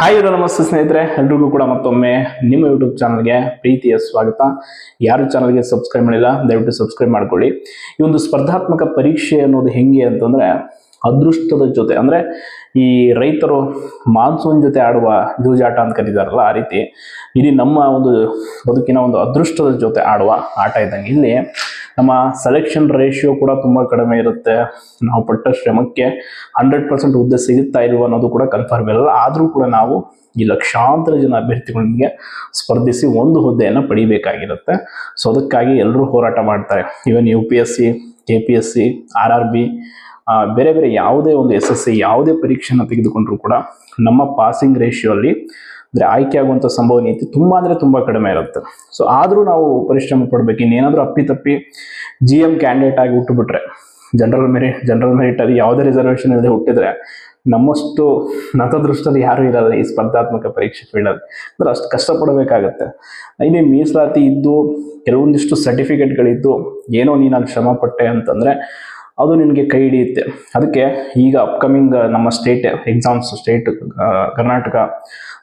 Hi ನಮಸ್ತೆ ಸ್ನೇಹಿತರೆ, ಎಲ್ರಿಗೂ ಕೂಡ ಮತ್ತೊಮ್ಮೆ ನಿಮ್ಮ ಯೂಟ್ಯೂಬ್ ಚಾನಲ್ಗೆ ಪ್ರೀತಿಯ ಸ್ವಾಗತ. ಯಾರು ಚಾನಲ್ಗೆ ಸಬ್ಸ್ಕ್ರೈಬ್ ಮಾಡಿಲ್ಲ ದಯವಿಟ್ಟು ಸಬ್ಸ್ಕ್ರೈಬ್ ಮಾಡ್ಕೊಳ್ಳಿ. ಈ ಒಂದು ಸ್ಪರ್ಧಾತ್ಮಕ ಪರೀಕ್ಷೆ ಅನ್ನೋದು ಹೆಂಗೆ ಅಂತಂದ್ರೆ ಅದೃಷ್ಟದ ಜೊತೆ, ಅಂದ್ರೆ ಈ ರೈತರು ಮಾನ್ಸೂನ್ ಜೊತೆ ಆಡುವ ಜೂಜಾಟ ಅಂತ ಕರೀತಾರಲ್ಲ, ಆ ರೀತಿ ಇಡೀ ನಮ್ಮ ಒಂದು ಬದುಕಿನ ಒಂದು ಅದೃಷ್ಟದ ಜೊತೆ ಆಡುವ ಆಟ ಇದ್ದಂಗೆ. ಇಲ್ಲಿ ನಮ್ಮ ಸೆಲೆಕ್ಷನ್ ರೇಷಿಯೋ ಕೂಡ ತುಂಬಾ ಕಡಿಮೆ ಇರುತ್ತೆ. ನಾವು ಪಟ್ಟ ಶ್ರಮಕ್ಕೆ 100% ಹುದ್ದೆ ಸಿಗುತ್ತಾ ಇಲ್ವ ಅನ್ನೋದು ಕೂಡ ಕನ್ಫರ್ಮ್ ಇರಲ್ಲ. ಆದ್ರೂ ಕೂಡ ನಾವು ಈ ಲಕ್ಷಾಂತರ ಜನ ಅಭ್ಯರ್ಥಿಗಳಿಗೆ ಸ್ಪರ್ಧಿಸಿ ಒಂದು ಹುದ್ದೆಯನ್ನು ಪಡಿಬೇಕಾಗಿರುತ್ತೆ. ಸೊ ಅದಕ್ಕಾಗಿ ಎಲ್ಲರೂ ಹೋರಾಟ ಮಾಡ್ತಾರೆ. ಇವನ್ UPSC, KPSC, RRB, ಬೇರೆ ಬೇರೆ ಯಾವುದೇ ಒಂದು SSC ಯಾವುದೇ ಪರೀಕ್ಷೆನ ತೆಗೆದುಕೊಂಡ್ರು ಕೂಡ ನಮ್ಮ ಪಾಸಿಂಗ್ ರೇಷಿಯೋ ಅಲ್ಲಿ ಅಂದ್ರೆ ಆಯ್ಕೆ ಆಗುವಂಥ ಸಂಭವನೀಯತೆ ತುಂಬಾ ಅಂದ್ರೆ ತುಂಬಾ ಕಡಿಮೆ ಇರುತ್ತೆ. ಸೊ ಆದ್ರೂ ನಾವು ಪರಿಶ್ರಮ ಪಡ್ಬೇಕು. ಇನ್ನೇನಾದ್ರೂ ಅಪ್ಪಿತಪ್ಪಿ GM ಕ್ಯಾಂಡಿಡೇಟ್ ಆಗಿ ಹುಟ್ಟುಬಿಟ್ರೆ, ಜನರಲ್ ಮೆರಿಟ್ ಅಲ್ಲಿ ಯಾವುದೇ ರಿಸರ್ವೇಶನ್ ಇಲ್ಲದೆ ಹುಟ್ಟಿದ್ರೆ ನಮ್ಮಷ್ಟು ನತದೃಷ್ಟದಲ್ಲಿ ಯಾರು ಇರಲ್ಲ ಈ ಸ್ಪರ್ಧಾತ್ಮಕ ಪರೀಕ್ಷೆ ಫೀಲ್ಡಲ್ಲಿ. ಅಂದ್ರೆ ಅಷ್ಟು ಕಷ್ಟಪಡಬೇಕಾಗತ್ತೆ. ಇಲ್ಲಿ ಮೀಸಲಾತಿ ಇದ್ದು ಕೆಲವೊಂದಿಷ್ಟು ಸರ್ಟಿಫಿಕೇಟ್ಗಳಿದ್ದು ಏನೋ ನೀನು ಅಲ್ಲಿ ಶ್ರಮ ಪಟ್ಟೆ ಅಂತಂದ್ರೆ ಅದು ನಿನಗೆ ಕೈ ಹಿಡಿಯುತ್ತೆ. ಅದಕ್ಕೆ ಈಗ ಅಪ್ಕಮಿಂಗ್ ನಮ್ಮ ಸ್ಟೇಟ್ ಎಕ್ಸಾಮ್ಸ್, ಕರ್ನಾಟಕ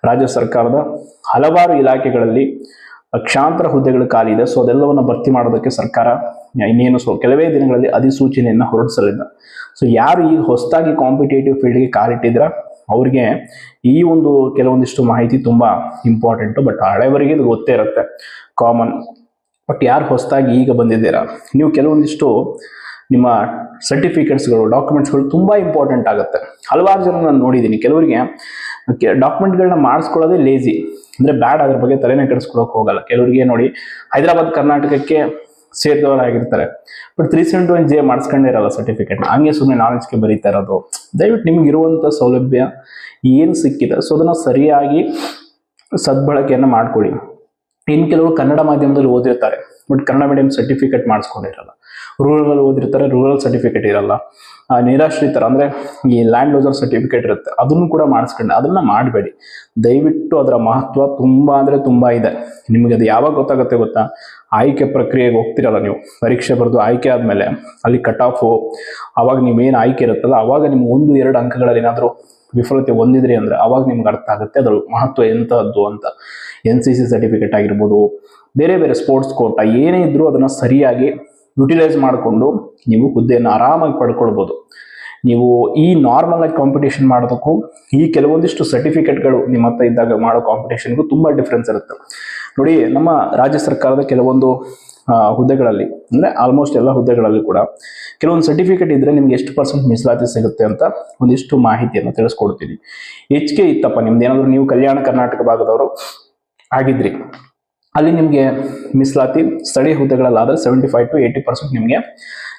ರಾಜ್ಯ ಸರ್ಕಾರದ ಹಲವಾರು ಇಲಾಖೆಗಳಲ್ಲಿ ಲಕ್ಷಾಂತರ ಹುದ್ದೆಗಳು ಖಾಲಿ ಇದೆ. ಸೊ ಅದೆಲ್ಲವನ್ನು ಭರ್ತಿ ಮಾಡೋದಕ್ಕೆ ಸರ್ಕಾರ ಇನ್ನೇನು ಕೆಲವೇ ದಿನಗಳಲ್ಲಿ ಅಧಿಸೂಚನೆಯನ್ನು ಹೊರಡಿಸಲಿದೆ. ಸೊ ಯಾರು ಈಗ ಹೊಸದಾಗಿ ಕಾಂಪಿಟೇಟಿವ್ ಫೀಲ್ಡ್ಗೆ ಕಾಲಿಟ್ಟಿದ್ರ ಅವ್ರಿಗೆ ಈ ಒಂದು ಕೆಲವೊಂದಿಷ್ಟು ಮಾಹಿತಿ ತುಂಬಾ ಇಂಪಾರ್ಟೆಂಟು. ಬಟ್ ಹಳೆಯವರಿಗೆ ಇದು ಗೊತ್ತೇ ಇರುತ್ತೆ, ಕಾಮನ್. ಬಟ್ ಯಾರು ಹೊಸದಾಗಿ ಈಗ ಬಂದಿದ್ದೀರಾ, ನೀವು ಕೆಲವೊಂದಿಷ್ಟು ನಿಮ್ಮ ಸರ್ಟಿಫಿಕೇಟ್ಸ್ಗಳು, ಡಾಕ್ಯುಮೆಂಟ್ಸ್ಗಳು ತುಂಬ ಇಂಪಾರ್ಟೆಂಟ್ ಆಗುತ್ತೆ. ಹಲವಾರು ಜನ ನಾನು ನೋಡಿದ್ದೀನಿ, ಕೆಲವರಿಗೆ ಡಾಕ್ಯುಮೆಂಟ್ಗಳನ್ನ ಮಾಡಿಸ್ಕೊಳ್ಳೋದೇ ಲೇಜಿ, ಅಂದರೆ ಬ್ಯಾಡ್, ಅದ್ರ ಬಗ್ಗೆ ತಲೆನೇ ಕೆಡಿಸ್ಕೊಳಕ್ಕೆ ಹೋಗಲ್ಲ. ಕೆಲವರಿಗೆ ನೋಡಿ ಹೈದರಾಬಾದ್ ಕರ್ನಾಟಕಕ್ಕೆ ಸೇರಿದವರಾಗಿರ್ತಾರೆ, ಬಟ್ 371J ಮಾಡಿಸ್ಕೊಂಡೇ ಇರಲ್ಲ ಸರ್ಟಿಫಿಕೇಟ್, ಹಂಗೆ ಸುಮ್ಮನೆ ನಾಲೆಜ್ಗೆ ಬರೀತಾ ಇರೋದು. ದಯವಿಟ್ಟು ನಿಮ್ಗೆ ಇರುವಂಥ ಸೌಲಭ್ಯ ಏನು ಸಿಕ್ಕಿದೆ ಸೊ ಅದನ್ನು ಸರಿಯಾಗಿ ಸದ್ಬಳಕೆಯನ್ನು ಮಾಡ್ಕೊಳ್ಳಿ. ಇನ್ನು ಕೆಲವರು ಕನ್ನಡ ಮಾಧ್ಯಮದಲ್ಲಿ ಓದಿರ್ತಾರೆ, ಬಟ್ ಕನ್ನಡ ಮೀಡಿಯಂ ಸರ್ಟಿಫಿಕೇಟ್ ಮಾಡಿಸ್ಕೊಂಡಿರಲ್ಲ. ರೂರಲ್ ಓದಿರ್ತಾರೆ, ರೂರಲ್ ಸರ್ಟಿಫಿಕೇಟ್ ಇರಲ್ಲ. ನಿರಾಶ್ರಿತರ ಅಂದರೆ ಈ ಲ್ಯಾಂಡ್ ಲೂಸರ್ ಸರ್ಟಿಫಿಕೇಟ್ ಇರುತ್ತೆ, ಅದನ್ನು ಕೂಡ ಮಾಡಿಸ್ಕೊಂಡು ಅದನ್ನ ಮಾಡಬೇಡಿ ದಯವಿಟ್ಟು. ಅದರ ಮಹತ್ವ ತುಂಬ ಅಂದರೆ ತುಂಬ ಇದೆ. ನಿಮಗೆ ಅದು ಯಾವಾಗ ಗೊತ್ತಾಗುತ್ತೆ ಗೊತ್ತಾ? ಆಯ್ಕೆ ಪ್ರಕ್ರಿಯೆಗೆ ಹೋಗ್ತಿರಲ್ಲ ನೀವು, ಪರೀಕ್ಷೆ ಬರೆದು ಆಯ್ಕೆ ಆದಮೇಲೆ ಅಲ್ಲಿ ಕಟ್ ಆಫು, ಅವಾಗ ನೀವೇನು ಆಯ್ಕೆ ಇರುತ್ತಲ್ಲ ಅವಾಗ ನಿಮ್ಗೆ 1-2 ಅಂಕಗಳಲ್ಲಿ ಏನಾದರೂ ವಿಫಲತೆ ಹೊಂದಿದ್ರಿ ಅಂದರೆ ಅವಾಗ ನಿಮ್ಗೆ ಅರ್ಥ ಆಗುತ್ತೆ ಅದರ ಮಹತ್ವ ಎಂಥದ್ದು ಅಂತ. NCC ಸರ್ಟಿಫಿಕೇಟ್ ಆಗಿರ್ಬೋದು, ಬೇರೆ ಬೇರೆ ಸ್ಪೋರ್ಟ್ಸ್ ಕೋಟ ಏನೇ ಇದ್ರೂ ಅದನ್ನು ಸರಿಯಾಗಿ ಯುಟಿಲೈಸ್ ಮಾಡಿಕೊಂಡು ನೀವು ಹುದ್ದೆಯನ್ನು ಆರಾಮಾಗಿ ಪಡ್ಕೊಳ್ಬೋದು. ನೀವು ಈ ನಾರ್ಮಲ್ ಆಗಿ ಕಾಂಪಿಟೇಷನ್ ಮಾಡೋದಕ್ಕೂ ಈ ಕೆಲವೊಂದಿಷ್ಟು ಸರ್ಟಿಫಿಕೇಟ್ಗಳು ನಿಮ್ಮ ಹತ್ರ ಇದ್ದಾಗ ಮಾಡೋ ಕಾಂಪಿಟೇಷನ್ಗೂ ತುಂಬ ಡಿಫ್ರೆನ್ಸ್ ಇರುತ್ತೆ. ನೋಡಿ, ನಮ್ಮ ರಾಜ್ಯ ಸರ್ಕಾರದ ಕೆಲವೊಂದು ಹುದ್ದೆಗಳಲ್ಲಿ, ಅಂದರೆ ಆಲ್ಮೋಸ್ಟ್ ಎಲ್ಲ ಹುದ್ದೆಗಳಲ್ಲಿ ಕೂಡ ಕೆಲವೊಂದು ಸರ್ಟಿಫಿಕೇಟ್ ಇದ್ದರೆ ನಿಮ್ಗೆ ಎಷ್ಟು % ಮೀಸಲಾತಿ ಸಿಗುತ್ತೆ ಅಂತ ಒಂದಿಷ್ಟು ಮಾಹಿತಿಯನ್ನು ತಿಳಿಸ್ಕೊಡ್ತೀನಿ. ಹೆಚ್ಚಿಗೆ ಇತ್ತಪ್ಪ ನಿಮ್ದು ಏನಾದರೂ, ನೀವು ಕಲ್ಯಾಣ ಕರ್ನಾಟಕ ಭಾಗದವರು ಆಗಿದ್ರಿ, ಅಲ್ಲಿ ನಿಮಗೆ ಮೀಸಲಾತಿ ಸ್ಥಳೀಯ ಹುದ್ದೆಗಳಲ್ಲಾದರೆ 75 to 80% ನಿಮಗೆ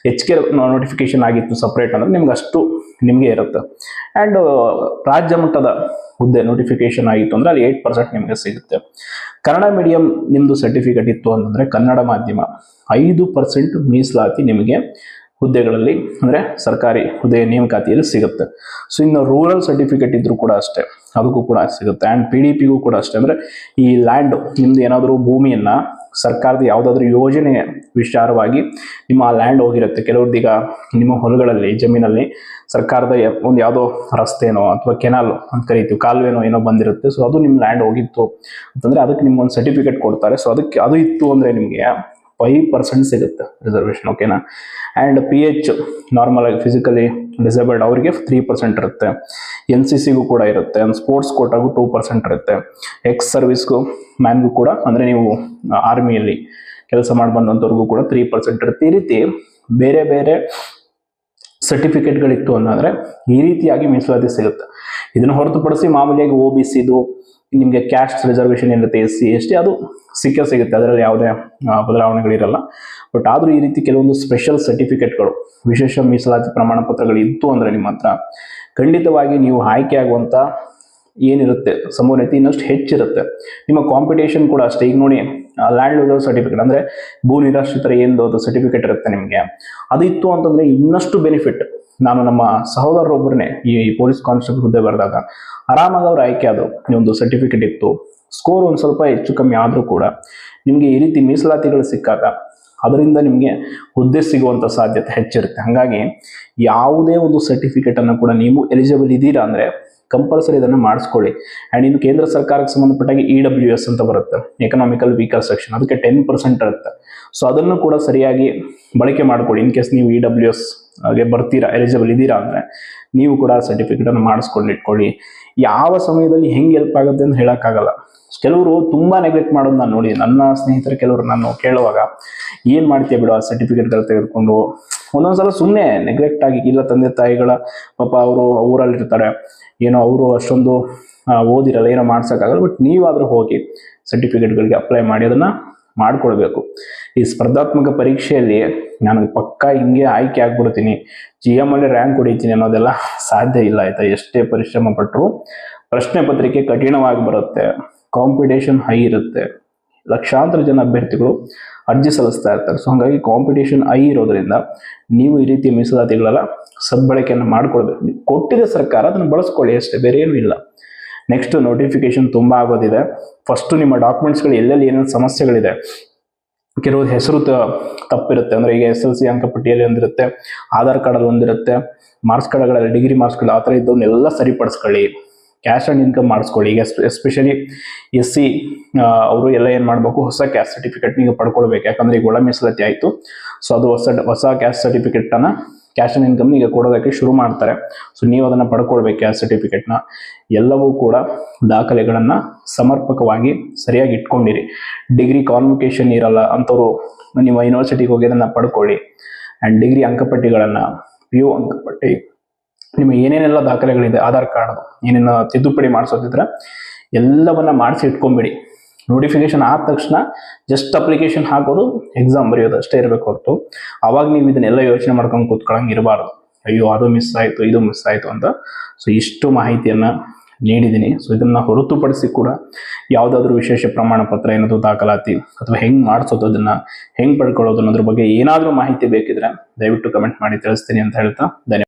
ಹೆಚ್ಚಿಗೆ ನೋಟಿಫಿಕೇಶನ್ ಆಗಿತ್ತು ಸಪ್ರೇಟ್ ಅಂದರೆ ನಿಮ್ಗೆ ಅಷ್ಟು ನಿಮಗೆ ಇರುತ್ತೆ. ಆ್ಯಂಡ್ ರಾಜ್ಯ ಮಟ್ಟದ ಹುದ್ದೆ ನೋಟಿಫಿಕೇಶನ್ ಆಗಿತ್ತು ಅಂದರೆ ಅಲ್ಲಿ 8% ನಿಮಗೆ ಸಿಗುತ್ತೆ. ಕನ್ನಡ ಮೀಡಿಯಂ ನಿಮ್ಮದು ಸರ್ಟಿಫಿಕೇಟ್ ಇತ್ತು ಅಂತಂದರೆ ಕನ್ನಡ ಮಾಧ್ಯಮ 5% ಮೀಸಲಾತಿ ನಿಮಗೆ ಹುದ್ದೆಗಳಲ್ಲಿ, ಅಂದರೆ ಸರ್ಕಾರಿ ಹುದ್ದೆ ನೇಮಕಾತಿಯಲ್ಲಿ ಸಿಗುತ್ತೆ. ಸೊ ಇನ್ನು ರೂರಲ್ ಸರ್ಟಿಫಿಕೇಟ್ ಇದ್ರೂ ಕೂಡ ಅಷ್ಟೇ, ಅದಕ್ಕೂ ಕೂಡ ಸಿಗುತ್ತೆ. ಆ್ಯಂಡ್ PDPಗೂ ಕೂಡ ಅಷ್ಟೇ, ಅಂದರೆ ಈ ಲ್ಯಾಂಡ್ ನಿಮ್ದು ಏನಾದರೂ ಭೂಮಿಯನ್ನು ಸರ್ಕಾರದ ಯಾವುದಾದ್ರೂ ಯೋಜನೆ ವಿಚಾರವಾಗಿ ನಿಮ್ಮ ಆ ಲ್ಯಾಂಡ್ ಹೋಗಿರುತ್ತೆ. ಕೆಲವ್ರದ್ದೀಗ ನಿಮ್ಮ ಹೊಲಗಳಲ್ಲಿ, ಜಮೀನಲ್ಲಿ ಸರ್ಕಾರದ ಒಂದು ಯಾವುದೋ ರಸ್ತೆನೋ ಅಥವಾ ಕೆನಾಲ್ ಅಂತ ಕರಿತೀವಿ, ಕಾಲುವೆನೋ ಏನೋ ಬಂದಿರುತ್ತೆ. ಸೊ ಅದು ನಿಮ್ಮ ಲ್ಯಾಂಡ್ ಹೋಗಿತ್ತು ಅಂತಂದರೆ ಅದಕ್ಕೆ ನಿಮ್ಗೊಂದು ಸರ್ಟಿಫಿಕೇಟ್ ಕೊಡ್ತಾರೆ. ಸೊ ಅದಕ್ಕೆ ಅದು ಇತ್ತು ಅಂದರೆ ನಿಮಗೆ 5% ಸಿಗುತ್ತೆ ರಿಸರ್ವೇಷನ್, ಓಕೆನಾ. ಆ್ಯಂಡ್ PH ನಾರ್ಮಲ್ ಆಗಿ ಫಿಸಿಕಲಿ ಡಿಸೇಬಲ್ಡ್ ಅವರಿಗೆ 3% ಇರುತ್ತೆ. NCCಗೂ ಕೂಡ ಇರುತ್ತೆ. ಸ್ಪೋರ್ಟ್ಸ್ ಕೋಟಾಗೂ 2% ಇರುತ್ತೆ. ಎಕ್ಸ್ ಸರ್ವಿಸ್ಗೂ ಮ್ಯಾನ್ಗೂ ಕೂಡ, ಅಂದರೆ ನೀವು ಆರ್ಮಿಯಲ್ಲಿ ಕೆಲಸ ಮಾಡಿ ಬಂದಂಥವ್ರಿಗೂ ಕೂಡ 3% ಇರುತ್ತೆ. ಈ ರೀತಿ ಬೇರೆ ಬೇರೆ ಸರ್ಟಿಫಿಕೇಟ್ಗಳಿತ್ತು ಅಂತಂದರೆ ಈ ರೀತಿಯಾಗಿ ಮೀಸಲಾತಿ ಸಿಗುತ್ತೆ. ಇದನ್ನು ಹೊರತುಪಡಿಸಿ ಮಾಮೂಲಿಯಾಗಿ OBCದು ನಿಮಗೆ ಕ್ಯಾಸ್ಟ್ ರಿಸರ್ವೇಷನ್ ಇರುತ್ತೆ, SC ST ಅದು ಸಿಗುತ್ತೆ, ಅದರಲ್ಲಿ ಯಾವುದೇ ಬದಲಾವಣೆಗಳಿರಲ್ಲ. ಬಟ್ ಆದರೂ ಈ ರೀತಿ ಕೆಲವೊಂದು ಸ್ಪೆಷಲ್ ಸರ್ಟಿಫಿಕೇಟ್ಗಳು, ವಿಶೇಷ ಮೀಸಲಾತಿ ಪ್ರಮಾಣ ಪತ್ರಗಳು ಇತ್ತು ಅಂದರೆ ನಿಮ್ಮ ಹತ್ರ ಖಂಡಿತವಾಗಿ ನೀವು ಆಯ್ಕೆ ಆಗುವಂಥ ಏನಿರುತ್ತೆ ಸಂಭವನೀಯತೆ ಇನ್ನಷ್ಟು ಹೆಚ್ಚಿರುತ್ತೆ. ನಿಮ್ಮ ಕಾಂಪಿಟೇಷನ್ ಕೂಡ ಅಷ್ಟೇ. ಈಗ ನೋಡಿ, ಲ್ಯಾಂಡ್ ಲೂಸರ್ ಸರ್ಟಿಫಿಕೇಟ್ ಅಂದರೆ ಭೂ ನಿರಾಶ್ರಿತರ ಏನು ಅದು ಸರ್ಟಿಫಿಕೇಟ್ ಇರುತ್ತೆ ನಿಮಗೆ, ಅದು ಇತ್ತು ಅಂತಂದರೆ ಇನ್ನಷ್ಟು ಬೆನಿಫಿಟ್. ನಾನು ನಮ್ಮ ಸಹೋದರರೊಬ್ಬರನ್ನೇ ಈ ಪೊಲೀಸ್ ಕಾನ್ಸ್ಟೇಬಲ್ ಹುದ್ದೆ ಬರೆದಾಗ ಆರಾಮಾಗಿ ಅವ್ರು ಆಯ್ಕೆ ಆದರು. ಒಂದು ಸರ್ಟಿಫಿಕೇಟ್ ಇತ್ತು, ಸ್ಕೋರ್ ಒಂದು ಸ್ವಲ್ಪ ಹೆಚ್ಚು ಕಮ್ಮಿ ಆದರೂ ಕೂಡ ನಿಮಗೆ ಈ ರೀತಿ ಮೀಸಲಾತಿಗಳು ಸಿಕ್ಕಾಗ ಅದರಿಂದ ನಿಮಗೆ ಹುದ್ದೆ ಸಿಗುವಂಥ ಸಾಧ್ಯತೆ ಹೆಚ್ಚಿರುತ್ತೆ. ಹಾಗಾಗಿ ಯಾವುದೇ ಒಂದು ಸರ್ಟಿಫಿಕೇಟನ್ನು ಕೂಡ ನೀವು ಎಲಿಜಿಬಲ್ ಇದ್ದೀರಾ ಅಂದರೆ ಕಂಪಲ್ಸರಿ ಇದನ್ನು ಮಾಡಿಸ್ಕೊಳ್ಳಿ. ಆ್ಯಂಡ್ ಇನ್ನು ಕೇಂದ್ರ ಸರ್ಕಾರಕ್ಕೆ ಸಂಬಂಧಪಟ್ಟಾಗಿ EWS ಅಂತ ಬರುತ್ತೆ, ಎಕನಾಮಿಕಲ್ ವೀಕರ್ ಸೆಕ್ಷನ್, ಅದಕ್ಕೆ 10% ಇರುತ್ತೆ. ಸೊ ಅದನ್ನು ಕೂಡ ಸರಿಯಾಗಿ ಬಳಕೆ ಮಾಡ್ಕೊಳ್ಳಿ. ಇನ್ ಕೇಸ್ ನೀವು EWS ಗೆ ಬರ್ತೀರಾ, ಎಲಿಜಿಬಲ್ ಇದ್ದೀರಾ ಅಂದರೆ ನೀವು ಕೂಡ ಸರ್ಟಿಫಿಕೇಟನ್ನು ಮಾಡಿಸ್ಕೊಂಡು ಇಟ್ಕೊಳ್ಳಿ. ಯಾವ ಸಮಯದಲ್ಲಿ ಹೆಂಗೆ ಹೆಲ್ಪ್ ಆಗುತ್ತೆ ಅಂತ ಹೇಳೋಕ್ಕಾಗಲ್ಲ. ಕೆಲವರು ತುಂಬ ನೆಗ್ಲೆಕ್ಟ್ ಮಾಡೋದು ನಾನು ನೋಡಿ, ನನ್ನ ಸ್ನೇಹಿತರು ಕೆಲವರು ನಾನು ಕೇಳುವಾಗ ಏನು ಮಾಡ್ತೀಯ ಬಿಡು ಆ ಸರ್ಟಿಫಿಕೇಟ್ಗಳು ತೆಗೆದುಕೊಂಡು, ಒಂದೊಂದ್ಸಲ ಸುಮ್ಮನೆ ನೆಗ್ಲೆಕ್ಟ್ ಆಗಿ, ಇಲ್ಲ ತಂದೆ ತಾಯಿಗಳ ಪಾಪ ಅವರು ಊರಲ್ಲಿರ್ತಾರೆ, ಏನೋ ಅವರು ಅಷ್ಟೊಂದು ಓದಿರಲ್ಲ, ಏನೋ ಮಾಡ್ಸೋಕ್ಕಾಗಲ್ಲ. ಬಟ್ ನೀವಾದರೂ ಹೋಗಿ ಸರ್ಟಿಫಿಕೇಟ್ಗಳಿಗೆ ಅಪ್ಲೈ ಮಾಡಿ ಅದನ್ನು ಮಾಡ್ಕೊಳ್ಬೇಕು. ಈ ಸ್ಪರ್ಧಾತ್ಮಕ ಪರೀಕ್ಷೆಯಲ್ಲಿ ನಾನು ಪಕ್ಕಾ ಹಿಂಗೆ ಆಯ್ಕೆ ಆಗ್ಬಿಡ್ತೀನಿ, GM ಅಲ್ಲಿ ರ್ಯಾಂಕ್ ಹೊಡಿತೀನಿ ಅನ್ನೋದೆಲ್ಲ ಸಾಧ್ಯ ಇಲ್ಲ ಆಯ್ತಾ. ಎಷ್ಟೇ ಪರಿಶ್ರಮ ಪಟ್ಟರು ಪ್ರಶ್ನೆ ಪತ್ರಿಕೆ ಕಠಿಣವಾಗಿ ಬರುತ್ತೆ, ಕಾಂಪಿಟೇಷನ್ ಹೈ ಇರುತ್ತೆ, ಲಕ್ಷಾಂತರ ಜನ ಅಭ್ಯರ್ಥಿಗಳು ಅರ್ಜಿ ಸಲ್ಲಿಸ್ತಾ ಇರ್ತಾರೆ. ಸೊ ಹಾಗಾಗಿ ಕಾಂಪಿಟೇಷನ್ ಹೈ ಇರೋದ್ರಿಂದ ನೀವು ಈ ರೀತಿಯ ಮೀಸಲಾತಿಗಳೆಲ್ಲ ಸದ್ಬಳಕೆಯನ್ನು ಮಾಡ್ಕೊಳ್ಬೇಕು. ಕೊಟ್ಟಿದೆ ಸರ್ಕಾರ, ಅದನ್ನು ಬಳಸ್ಕೊಳ್ಳಿ ಅಷ್ಟೇ, ಬೇರೆ ಏನೂ ಇಲ್ಲ. ನೆಕ್ಸ್ಟ್ ನೋಟಿಫಿಕೇಶನ್ ತುಂಬ ಆಗೋದಿದೆ. ಫಸ್ಟು ನಿಮ್ಮ ಡಾಕ್ಯುಮೆಂಟ್ಸ್ಗಳು ಎಲ್ಲೆಲ್ಲಿ ಏನೇನು ಸಮಸ್ಯೆಗಳಿದೆ, ಕೆಲವ್ದು ಹೆಸರು ತಪ್ಪಿರುತ್ತೆ, ಅಂದರೆ ಈಗ SLC ಅಂಕಪಟ್ಟಿಯಲ್ಲಿ ಒಂದಿರುತ್ತೆ, ಆಧಾರ್ ಕಾರ್ಡಲ್ಲಿ ಒಂದಿರುತ್ತೆ, ಮಾರ್ಕ್ಸ್ ಕಾರ್ಡ್ಗಳಲ್ಲಿ ಡಿಗ್ರಿ ಮಾರ್ಕ್ಸ್ ಕಾರ್ಡ್ ಆ ಥರ ಇದ್ದವನ್ನೆಲ್ಲ ಸರಿಪಡಿಸ್ಕೊಳ್ಳಿ. ಕ್ಯಾಶ್ ಆ್ಯಂಡ್ ಇನ್ಕಮ್ ಮಾಡಿಸ್ಕೊಳ್ಳಿ. ಈಗ ಎಸ್ಪೆಷಲಿ SC ಅವರು ಎಲ್ಲ ಏನು ಮಾಡಬೇಕು, ಹೊಸ ಕ್ಯಾಸ್ಟ್ ಸರ್ಟಿಫಿಕೇಟ್ನ ಈಗ ಪಡ್ಕೊಳ್ಬೇಕು. ಯಾಕಂದರೆ ಈಗ ಒಳ ಮೀಸಲಾತಿ ಆಯಿತು. ಸೊ ಅದು ಹೊಸ ಕ್ಯಾಸ್ಟ್ ಸರ್ಟಿಫಿಕೇಟನ್ನು ಕ್ಯಾಶ್ ಆ್ಯಂಡ್ ಇನ್ಕಮ್ ಈಗ ಕೊಡೋದಕ್ಕೆ ಶುರು ಮಾಡ್ತಾರೆ. ಸೊ ನೀವು ಅದನ್ನು ಪಡ್ಕೊಳ್ಬೇಕು ಕ್ಯಾಸ್ಟ್ ಸರ್ಟಿಫಿಕೇಟ್ನ. ಎಲ್ಲವೂ ಕೂಡ ದಾಖಲೆಗಳನ್ನು ಸಮರ್ಪಕವಾಗಿ ಸರಿಯಾಗಿ ಇಟ್ಕೊಂಡಿರಿ. ಡಿಗ್ರಿ ಕಾನ್ವೊಕೇಶನ್ ಇರಲ್ಲ ಅಂಥವ್ರು ನಿಮ್ಮ ಯೂನಿವರ್ಸಿಟಿಗೆ ಹೋಗಿ ಅದನ್ನು ಪಡ್ಕೊಳ್ಳಿ. ಆ್ಯಂಡ್ ಡಿಗ್ರಿ ಅಂಕಪಟ್ಟಿಗಳನ್ನು, PU ಅಂಕಪಟ್ಟಿ, ನಿಮ್ಮ ಏನೇನೆಲ್ಲ ದಾಖಲೆಗಳಿದೆ, ಆಧಾರ್ ಕಾರ್ಡ್ ಏನೇನು ತಿದ್ದುಪಡಿ ಮಾಡಿಸೋದಿದ್ರೆ ಎಲ್ಲವನ್ನ ಮಾಡಿಸಿ ಇಟ್ಕೊಂಬಿಡಿ. ನೋಟಿಫಿಕೇಶನ್ ಆದ ತಕ್ಷಣ ಜಸ್ಟ್ ಅಪ್ಲಿಕೇಶನ್ ಹಾಕೋದು, ಎಕ್ಸಾಮ್ ಬರೆಯೋದು ಅಷ್ಟೇ ಇರಬೇಕು ಹೊರತು ಅವಾಗ ನೀವು ಇದನ್ನೆಲ್ಲ ಯೋಚನೆ ಮಾಡ್ಕೊಂಡು ಕೂತ್ಕೊಳ್ಳಂಗೆ ಇರಬಾರ್ದು. ಅಯ್ಯೋ ಅದು ಮಿಸ್ ಆಯಿತು, ಇದು ಮಿಸ್ ಆಯಿತು ಅಂತ. ಸೊ ಇಷ್ಟು ಮಾಹಿತಿಯನ್ನು ನೀಡಿದ್ದೀನಿ. ಸೊ ಇದನ್ನು ಹೊರತುಪಡಿಸಿ ಕೂಡ ಯಾವುದಾದ್ರೂ ವಿಶೇಷ ಪ್ರಮಾಣ ಪತ್ರ ಏನಾದರೂ ದಾಖಲಾತಿ ಅಥವಾ ಹೆಂಗೆ ಮಾಡಿಸೋದು, ಅದನ್ನು ಹೆಂಗೆ ಪಡ್ಕೊಳ್ಳೋದು ಅನ್ನೋದ್ರ ಬಗ್ಗೆ ಏನಾದರೂ ಮಾಹಿತಿ ಬೇಕಿದ್ರೆ ದಯವಿಟ್ಟು ಕಮೆಂಟ್ ಮಾಡಿ ತಿಳಿಸ್ತೀನಿ ಅಂತ ಹೇಳ್ತಾ ಧನ್ಯವಾದ.